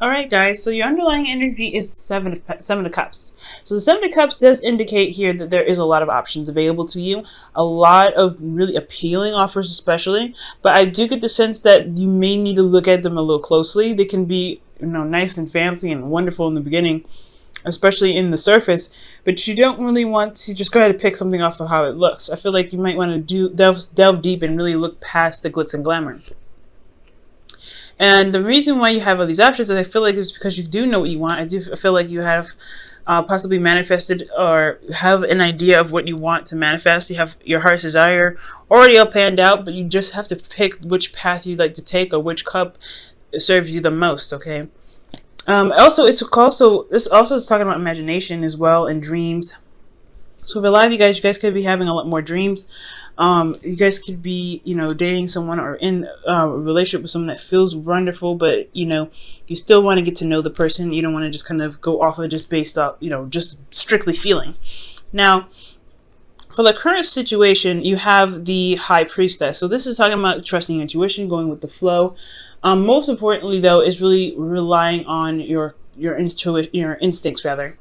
All right, guys. So your underlying energy is the seven of cups. So the seven of cups does indicate here that there is a lot of options available to you, a lot of really appealing offers, especially. But I do get the sense that you may need to look at them a little closely. They can be, nice and fancy and wonderful in the beginning, especially in the surface. But you don't really want to just go ahead and pick something off of how it looks. I feel like you might want to delve deep and really look past the glitz and glamour. And the reason why you have all these options is I feel like it's because you do know what you want. I do feel like you have possibly manifested or have an idea of what you want to manifest. You have your heart's desire already all planned out, but you just have to pick which path you'd like to take or which cup serves you the most, okay? This also is talking about imagination as well and dreams. So for a lot of you guys could be having a lot more dreams. You guys could be, dating someone or in a relationship with someone that feels wonderful, but, you still want to get to know the person. You don't want to just kind of go off of just based off, just strictly feeling. Now, for the current situation, you have the High Priestess. So this is talking about trusting your intuition, going with the flow. Most importantly, though, is really relying on your instincts, rather.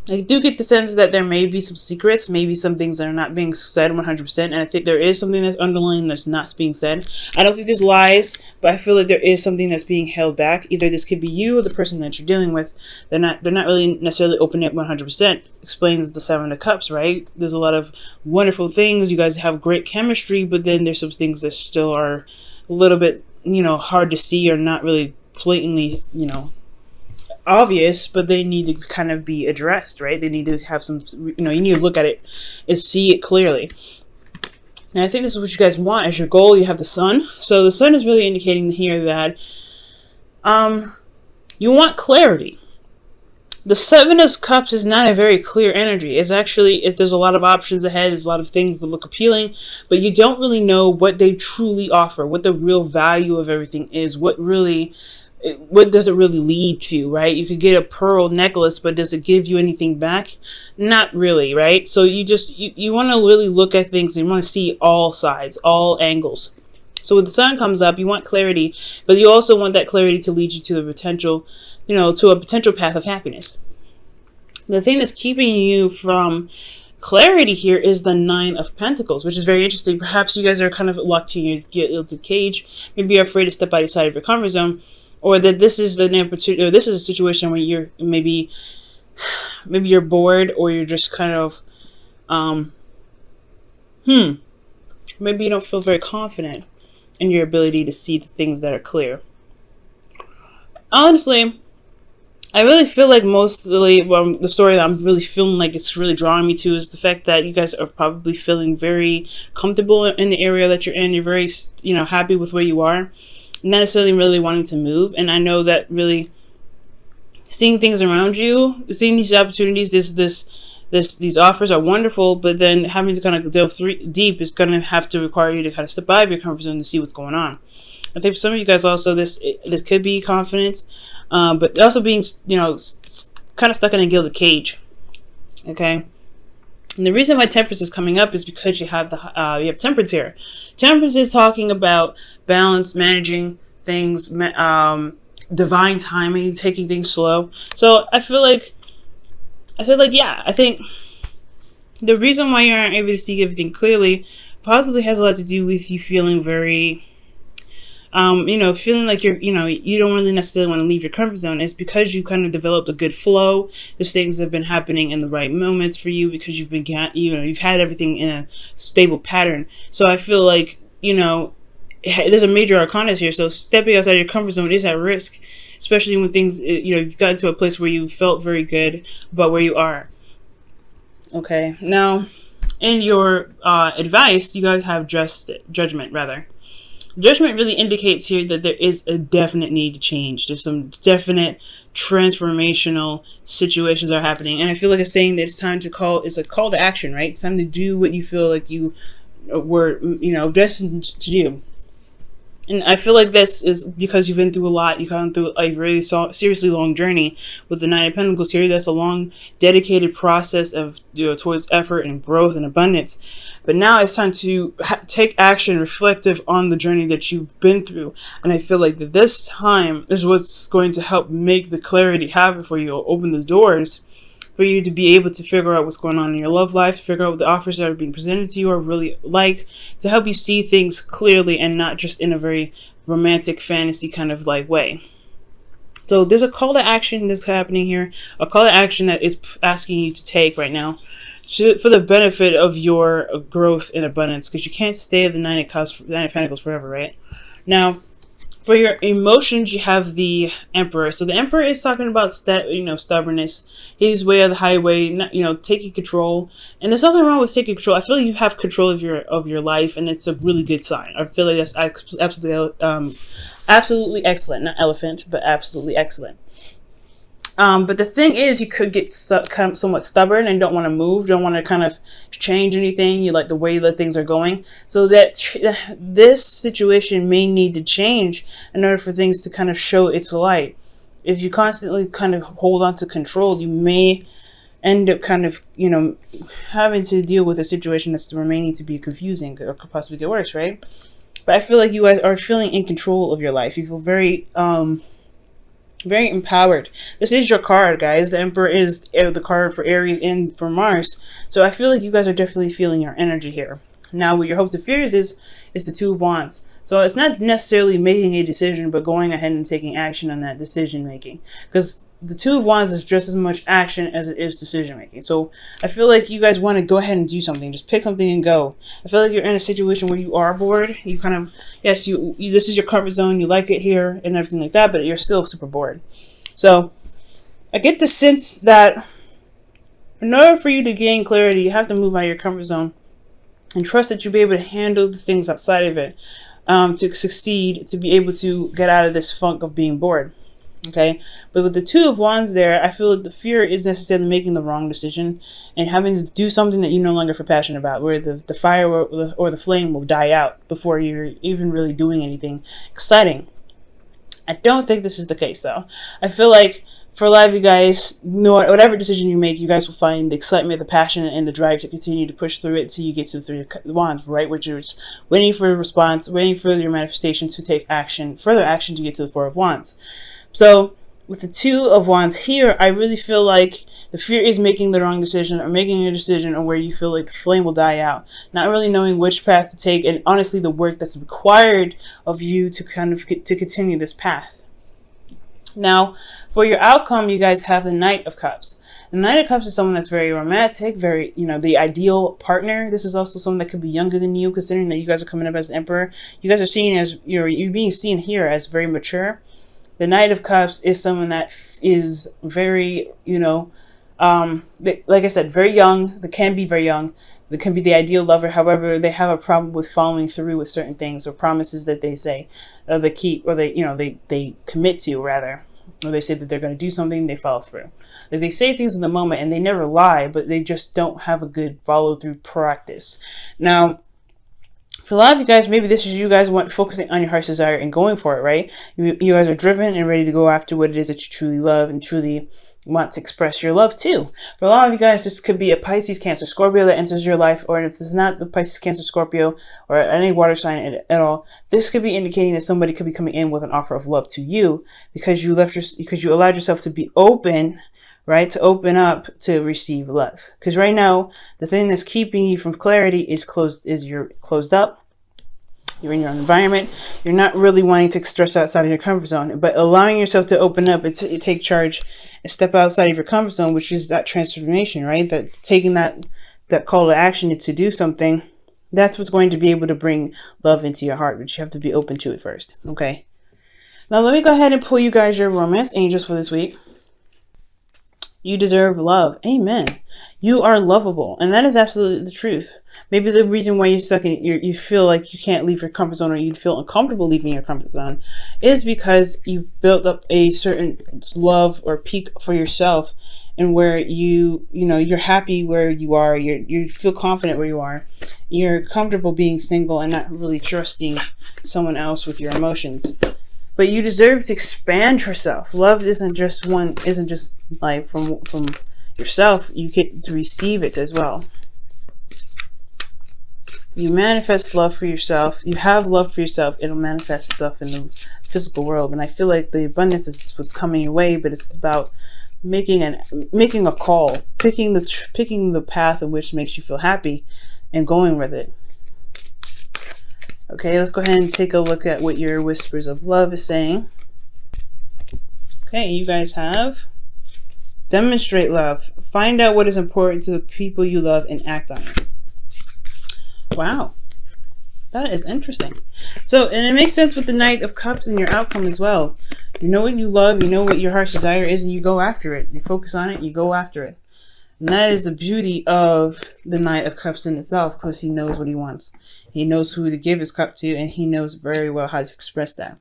I do get the sense that there may be some secrets, maybe some things that are not being said 100%, and I think there is something that's underlying that's not being said. I don't think there's lies, but I feel like there is something that's being held back. Either this could be you or the person that you're dealing with. They're not really necessarily opening up 100%. Explains the Seven of Cups, right? There's a lot of wonderful things. You guys have great chemistry, but then there's some things that still are a little bit, hard to see or not really blatantly, obvious, but they need to kind of be addressed, right? They need to have some, you need to look at it and see it clearly. And I think this is what you guys want as your goal. You have the sun. So the sun is really indicating here that you want clarity. The Seven of Cups is not a very clear energy. It's actually, there's a lot of options ahead. There's a lot of things that look appealing, but you don't really know what they truly offer, what the real value of everything is, what does it really lead to, right? You could get a pearl necklace, but does it give you anything back? Not really, right? So you want to really look at things and you want to see all sides, all angles. So when the sun comes up, you want clarity, but you also want that clarity to lead you to the potential, to a potential path of happiness. The thing that's keeping you from clarity here is the Nine of Pentacles, which is very interesting. Perhaps you guys are kind of locked in your gilded cage. Maybe you're afraid to step outside of your comfort zone. Or that this is this is a situation where you're maybe you're bored, or you're just kind of maybe you don't feel very confident in your ability to see the things that are clear. Honestly, I really feel like mostly the story that I'm really feeling like it's really drawing me to is the fact that you guys are probably feeling very comfortable in the area that you're in. You're very happy with where you are. Not necessarily really wanting to move. And I know that really seeing things around you, seeing these opportunities, these offers are wonderful, but then having to kind of delve deep is going to have to require you to kind of step out of your comfort zone to see what's going on. I think for some of you guys also this could be confidence, but also being kind of stuck in a gilded cage. Okay. And the reason why Temperance is coming up is because you have Temperance here. Temperance is talking about balance, managing things, divine timing, taking things slow. So I think the reason why you aren't able to see everything clearly possibly has a lot to do with you feeling very feeling like you don't really necessarily want to leave your comfort zone. Is because you kind of developed a good flow. There's things that have been happening in the right moments for you because you've had everything in a stable pattern. So I feel like, there's a major arcana here. So stepping outside your comfort zone is at risk, especially when things, you've gotten to a place where you felt very good about where you are. Okay. Now, in your advice, you guys have judgment, rather. Judgment really indicates here that there is a definite need to change. There's some definite transformational situations are happening. And I feel like it's saying that it's time to it's a call to action, right? It's time to do what you feel like you were, destined to do. And I feel like this is because you've been through a lot. You've gone through a really seriously long journey with the Nine of Pentacles here. That's a long, dedicated process of, towards effort and growth and abundance. But now it's time to take action reflective on the journey that you've been through. And I feel like this time is what's going to help make the clarity happen for you, or open the doors for you to be able to figure out what's going on in your love life, figure out what the offers that are being presented to you are really like, to help you see things clearly and not just in a very romantic fantasy kind of like way. So there's a call to action that's happening here, a call to action that is asking you to take right now for the benefit of your growth and abundance, because you can't stay at the Nine of Pentacles forever, right? Now, for your emotions, you have the Emperor. So the Emperor is talking about stubbornness. His way of the highway, taking control. And there's nothing wrong with taking control. I feel like you have control of your life, and it's a really good sign. I feel like that's absolutely excellent. Not elephant, but absolutely excellent. But the thing is, you could get kind of somewhat stubborn and don't want to move, don't want to kind of change anything. You like the way that things are going. So that this situation may need to change in order for things to kind of show its light. If you constantly kind of hold on to control, you may end up kind of, having to deal with a situation that's remaining to be confusing or could possibly get worse, right? But I feel like you guys are feeling in control of your life. You feel very empowered. This is your card, guys. The Emperor is the card for Aries and for Mars. So I feel like you guys are definitely feeling your energy here. Now, what your hopes and fears is the Two of Wands. So it's not necessarily making a decision, but going ahead and taking action on that decision making. Because the Two of Wands is just as much action as it is decision making. So I feel like you guys want to go ahead and do something. Just pick something and go. I feel like you're in a situation where you are bored. You kind of, yes, this is your comfort zone. You like it here and everything like that, but you're still super bored. So I get the sense that in order for you to gain clarity, you have to move out of your comfort zone and trust that you'll be able to handle the things outside of it to succeed, to be able to get out of this funk of being bored. Okay, but with the Two of Wands there, I feel like the fear is necessarily making the wrong decision and having to do something that you no longer feel passionate about, where the fire or the flame will die out before you're even really doing anything exciting. I don't think this is the case, though. I feel like for a lot of you guys, whatever decision you make, you guys will find the excitement, the passion, and the drive to continue to push through it until you get to the Three of Wands, right? Which is waiting for a response, waiting for your manifestation to take action, further action to get to the Four of Wands. So with the Two of Wands here, I really feel like the fear is making the wrong decision, or making a decision on where you feel like the flame will die out, not really knowing which path to take, and honestly the work that's required of you to kind of to continue this path. Now, for your outcome, you guys have the Knight of Cups. The Knight of Cups is someone that's very romantic, very, the ideal partner. This is also someone that could be younger than you, considering that you guys are coming up as the Emperor. You guys are seen as, you're being seen here as very mature. The Knight of Cups is someone that is very, like I said, very young. They can be very young. They can be the ideal lover. However, they have a problem with following through with certain things or promises that they say, or they keep, or they commit to, rather. Or they say that they're going to do something, they follow through. Like they say things in the moment and they never lie, but they just don't have a good follow through practice. Now, for a lot of you guys, maybe this is you guys focusing on your heart's desire and going for it, right? You guys are driven and ready to go after what it is that you truly love and truly want to express your love to. For a lot of you guys, this could be a Pisces, Cancer, Scorpio that enters your life, or if it's not the Pisces, Cancer, Scorpio, or any water sign at all, this could be indicating that somebody could be coming in with an offer of love to you because you allowed yourself to be open, right? To open up to receive love. Because right now, the thing that's keeping you from clarity is you're closed up. You're in your own environment. You're not really wanting to stress outside of your comfort zone, but allowing yourself to open up and take charge and step outside of your comfort zone, which is that transformation, right? That taking that call to action to do something, that's what's going to be able to bring love into your heart, but you have to be open to it first, okay? Now let me go ahead and pull you guys your romance angels for this week. You deserve love. Amen. You are lovable. And that is absolutely the truth. Maybe the reason why you're stuck in, you feel like you can't leave your comfort zone, or you feel uncomfortable leaving your comfort zone, is because you've built up a certain love or peak for yourself. and where you're happy where you are, you feel confident where you are, you're comfortable being single and not really trusting someone else with your emotions. But you deserve to expand yourself. Love isn't just like from yourself. You get to receive it as well. You manifest love for yourself. You have love for yourself. It'll manifest itself in the physical world. And I feel like the abundance is what's coming your way, but it's about making a call, picking the path in which makes you feel happy, and going with it. Okay, let's go ahead and take a look at what your whispers of love is saying. Okay, you guys have demonstrate love. Find out what is important to the people you love and act on it. Wow, that is interesting. So, and it makes sense with the Knight of Cups and your outcome as well. You know what you love, you know what your heart's desire is, and you go after it. You focus on it, you go after it. And that is the beauty of the Knight of Cups in itself, because he knows what he wants. He knows who to give his cup to, and he knows very well how to express that.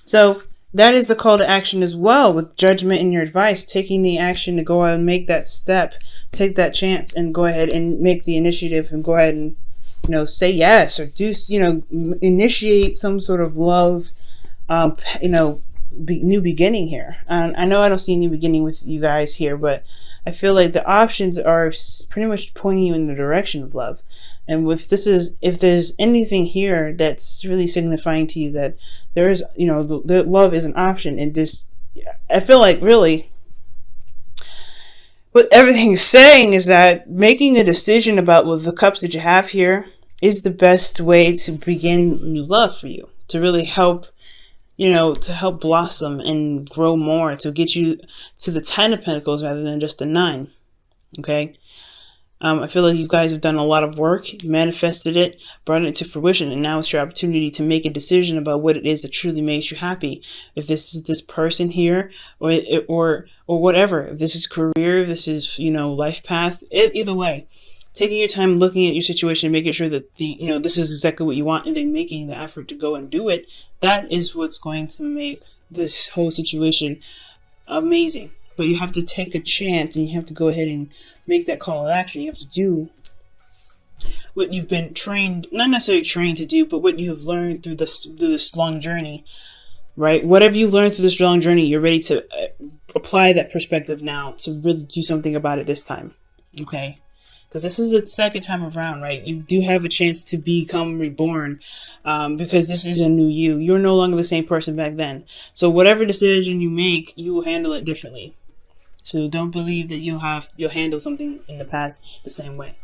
So that is the call to action as well, with judgment in your advice, taking the action to go out and make that step, take that chance, and go ahead and make the initiative, and go ahead and say yes, or do, initiate some sort of love, new beginning here. I know I don't see a new beginning with you guys here, but I feel like the options are pretty much pointing you in the direction of love. And if there's anything here that's really signifying to you that there is, the love is an option, and this, I feel like really what everything's saying is that making a decision about the cups that you have here is the best way to begin new love for you, to really help, to help blossom and grow more, to get you to the 10 of Pentacles rather than just the 9. Okay. I feel like you guys have done a lot of work, manifested it, brought it to fruition, and now it's your opportunity to make a decision about what it is that truly makes you happy. If this is this person here, or whatever, if this is career, if this is, life path, either way, taking your time, looking at your situation, making sure that this is exactly what you want, and then making the effort to go and do it, that is what's going to make this whole situation amazing. But you have to take a chance, and you have to go ahead and make that call to action. You have to do what you've been trained, not necessarily trained to do, but what you have learned through this long journey, right? Whatever you learned through this long journey, you're ready to apply that perspective now to really do something about it this time, okay? Because this is the second time around, right? You do have a chance to become reborn, because this is a new you. You're no longer the same person back then. So whatever decision you make, you will handle it differently. So don't believe that you'll handle something in the past the same way.